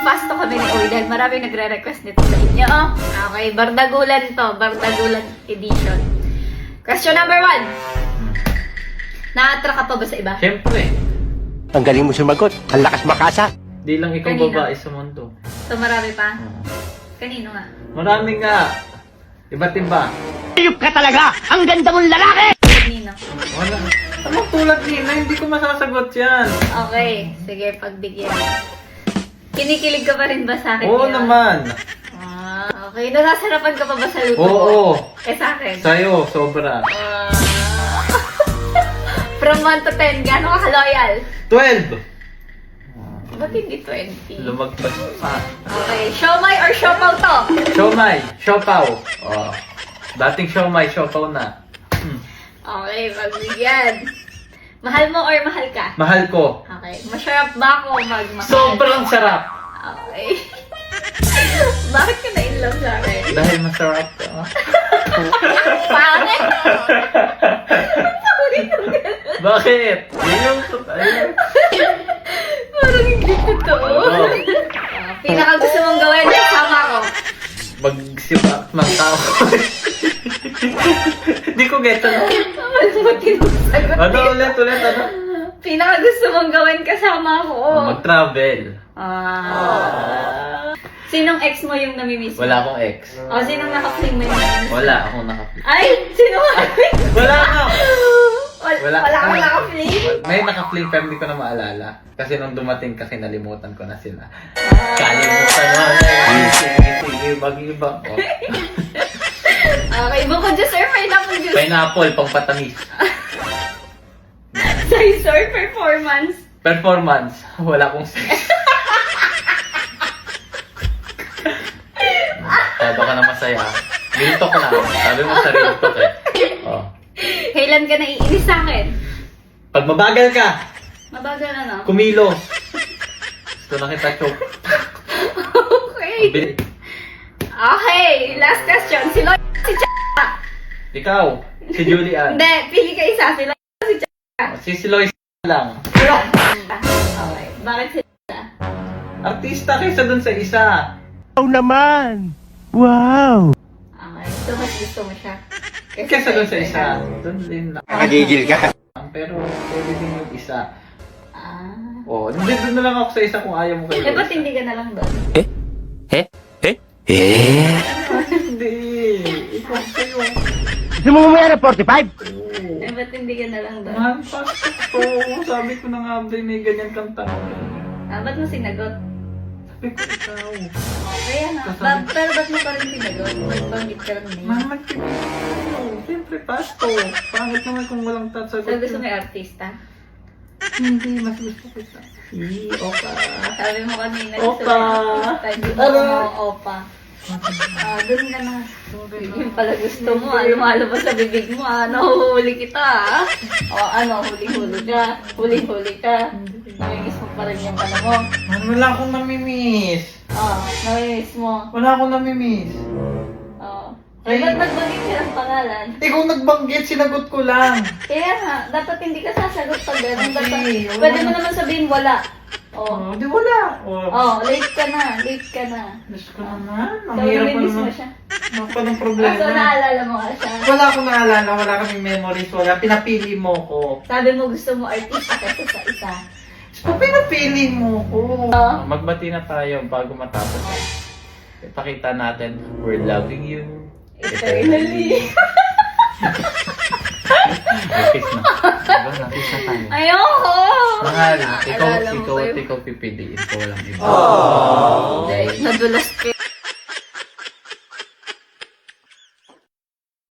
magpapasto kami ni Uy dahil maraming nagre-request nito sa inyo. Okay, Bardagulan to. Bardagulan edition. Question number 1. Na-attract ka pa ba sa iba? Siyempre. Ang galing mo sumagot. Ang lakas makasa. Di lang ikaw Kanino? babae sa mundo. So, marami pa? Oo. Kanino nga? Marami nga. Iba't iba. Ayup ka talaga! Ang ganda mong lalaki! Kanino? Wala. Anong tulad nila? Hindi ko masasagot yan. Okay, sige, pagbigyan. Kinikilig ka pa rin ba sa akin? Oo ngayon? naman. Okay, nasasarapan ka pa ba sa luto? Oo. Sa akin? Sa'yo, sobra. From 1 to 10, gano'n ka loyal? 12. Ba't hindi 20? Lumagpas pa. Okay, siomay or siopaw to? Siomay, siopaw. Oh. Dating siomay, siopaw na. Okay, pagbigyan. Mahal mo or mahal ka? Mahal ko. Okay, masarap ba ako magmahal? Sobrang sarap. Okay. Bakit ka na-inlove sa akin? Dahil masarap ka. Pangit! Bakit? Yun yung ayun. Parang hindi totoo. Oo. Pinaka gusto mong gawin, kasama ko. Magsipak ng tao. Hindi ko get ano. Ano mo tinusagot? Ano ulit, ano? Pinaka gusto mong gawin, kasama ko. Mag-travel. Sinong ex mo yung namimiss mo? Wala akong ex. O, sinong naka-fling mo yung namimiss mo? Wala akong naka-fling. Ay! Sino ka? Wala ka! Wala kang naka-fling? May naka-fling pero hindi ko na maalala. Kasi nung dumating ka, kinalimutan ko na sila. Kalimutan mo na. Sige, mag-iba. Oh. Okay, bukod dyan, sir, pineapple juice. Pineapple, pang patamis. Size or performance? Performance, wala akong Sabi ka na masaya. Real talk na. Sabi mo sa real talk eh. Oh. Kailan ka naiinis sa akin? Pag mabagal ka, Mabagal ano? kumilos. Gusto na kita choke. Okay. Okay, last question. Si Lloyd, si Ch***. Ikaw, si Julian. Hindi, pili ka isa. Si Lloyd, si Ch***. Si Siloy lang. Okay, bakit si Ch***? Artista kaysa dun sa isa. Wow naman! Wow! Okay, so mas gusto mo siya. Kaysa dun sa isa. Dun din lang. Nakagigil ka. Pero pwede din yung isa. Ah. Oh, hindi doon na lang ako sa isa kung ayaw mo kayo. Eh, ba't hindi ka na lang doon? Hindi. Ikaw sa'yo. Gusto mo mamaya na 45? Oo. Eh, ba't hindi ka na lang doon? Mahal pa ko. Sabi ko na nga, Abday, may ganyan kang tanong. Ah, ba't mo sinagot? Sabi ko, ikaw. Okay, ano? Pero ba't mo pa rin sinagot? Nag-commit ka lang niya. Mamad ka dito. Siyempre, pasto. Pangit naman kung walang tatsagot. So, gusto mo yung artista? Hindi, mas gusto ko sa... Opa. Sabi mo kanina, Opa. gusto mo yung artista. Hindi mo Ano? mo opa. Doon ka na. Yung pala gusto mo, lumalabas sa bibig mo, nahuhuli kita, O, huli-huli ka. Huli-huli ka. Namimiss mo pa rin yung ano mo. Wala akong namimiss. Namimiss mo. Wala akong namimiss. Eh, ba't nagbanggit ka ng pangalan? Ikaw nagbanggit, sinagot ko lang. Kaya nga, dapat hindi ka sasagot pag gano'n. Hindi, wala. Pwede mo naman sabihin wala. Oh, di wala. Late ka na. Late ka na. Diyos ko naman. Ang So, hirap pa namimiss mo naman. siya. Ano pa ng So, problema? naalala mo ka siya. Wala akong naalala, wala kaming memories, wala. Pinapili mo ko. Sabi mo gusto mo artista kasi sa isa. So, pinapili mo ko. Magbati na tayo bago matapos. Ipakita natin, we're loving you. Eternally. Kiss na. Diba, kiss na tayo. Ayoko! Mahal, Alala mo ba yun? ikaw pipiliin ko, walang iba. Nadulas ka.